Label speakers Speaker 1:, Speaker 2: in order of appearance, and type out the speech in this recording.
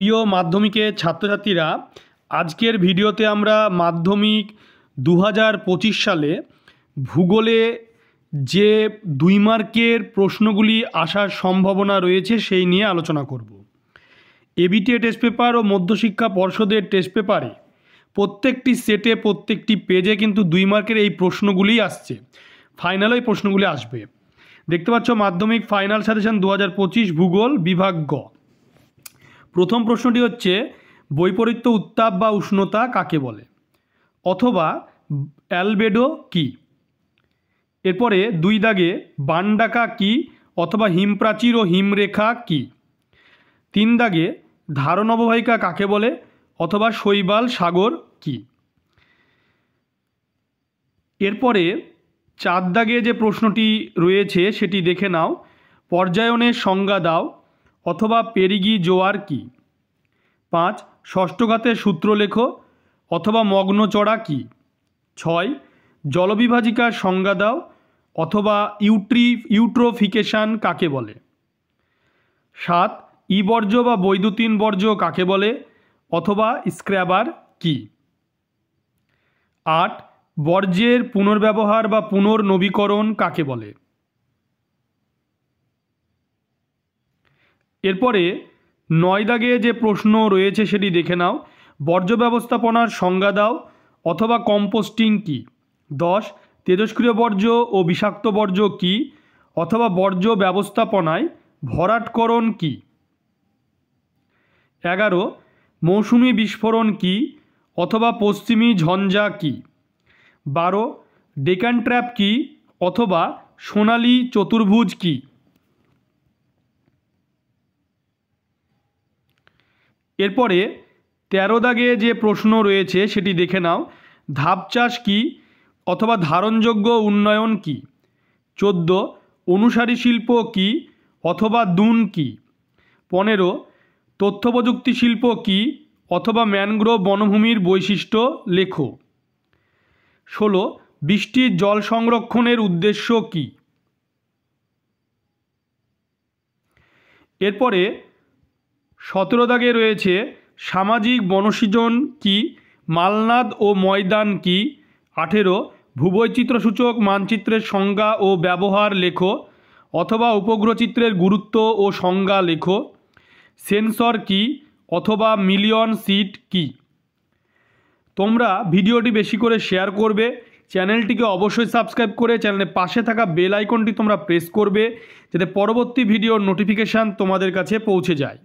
Speaker 1: প্রিয় মাধ্যমিকের ছাত্রছাত্রীরা, আজকের ভিডিওতে আমরা মাধ্যমিক 2025 সালে ভূগোলে যে 2 মার্কের প্রশ্নগুলি আসার সম্ভাবনা রয়েছে সেই নিয়ে আলোচনা করব। এবিটিএ টেস্ট পেপার ও মধ্যশিক্ষা পর্ষদের টেস্ট পেপারে প্রত্যেকটি সেটে প্রত্যেকটি পেজে কিন্তু 2 মার্কের এই প্রশ্নগুলি আসছে। ফাইনালে এই প্রশ্নগুলি আসবে। দেখতে পাচ্ছ মাধ্যমিক ফাইনাল সাজেশন 2025 ভূগোল বিভাগ গ। প্রথম প্রশ্নটি হচ্ছে বৈপরীত্য উত্তাপ বা উষ্ণতা কাকে বলে, অথবা অ্যালবেডো কি। এরপরে 2 দাগে বানডাকা কি, অথবা হিমপ্রাচীর ও হিমরেখা কি। 3 দাগে ধারণ অববাহিকা কাকে বলে, অথবা শৈবাল সাগর কি। এরপরে 4 দাগে যে প্রশ্নটি রয়েছে সেটি দেখে নাও, পর্যায়নের সংজ্ঞা দাও, অথবা পেরিগি জোয়ার কি। 5 ষষ্ঠঘাতের সূত্র লেখো, অথবা মগ্নচড়া কি। 6 জলবিভাজিকার সংজ্ঞা দাও, অথবা ইউট্রোফিকেশন কাকে বলে। 7 ই বর্জ্য বা বৈদ্যুতিন বর্জ্য কাকে বলে, অথবা স্ক্র্যাবার কি। 8 বর্জ্যের পুনর্ব্যবহার বা পুনর্নবীকরণ কাকে বলে। এরপরে 9 দাগে যে প্রশ্ন রয়েছে সেটি দেখে নাও, বর্জ্য ব্যবস্থাপনার সংজ্ঞা দাও, অথবা কম্পোস্টিং কি। 10 তেজস্ক্রিয় বর্জ্য ও বিষাক্ত বর্জ্য কি, অথবা বর্জ্য ব্যবস্থাপনায় ভরাটকরণ কি। 11 মৌসুমি বিস্ফোরণ কি, অথবা পশ্চিমী ঝঞ্ঝা কি। 12 ডেকান ট্র্যাপ কি, অথবা সোনালী চতুর্ভুজ কি। এরপরে 13 দাগে যে প্রশ্ন রয়েছে সেটি দেখে নাও, ধাপ চাষ কি, অথবা ধারণযোগ্য উন্নয়ন কি। 14 অনুসারী শিল্প কি, অথবা দুন কি। 15 তথ্য প্রযুক্তি শিল্প কি, অথবা ম্যানগ্রোভ বনভূমির বৈশিষ্ট্য লেখো। 16 বৃষ্টির জল সংরক্ষণের উদ্দেশ্য কি। এরপরে 17 দাগে রয়েছে সামাজিক বনসৃজন কি, মালনাদ ও ময়দান কি। 18 ভূবৈচিত্র্যসূচক মানচিত্রের সংজ্ঞা ও ব্যবহার লেখো, অথবা উপগ্রহ চিত্রের গুরুত্ব ও সংজ্ঞা লেখো। সেন্সর কি, অথবা মিলিয়ন সিট কি। তোমরা ভিডিওটি বেশি করে শেয়ার করবে, চ্যানেলটিকে অবশ্যই সাবস্ক্রাইব করে চ্যানেলের পাশে থাকা বেল আইকনটি তোমরা প্রেস করবে, যাতে পরবর্তী ভিডিওর নোটিফিকেশান তোমাদের কাছে পৌঁছে যায়।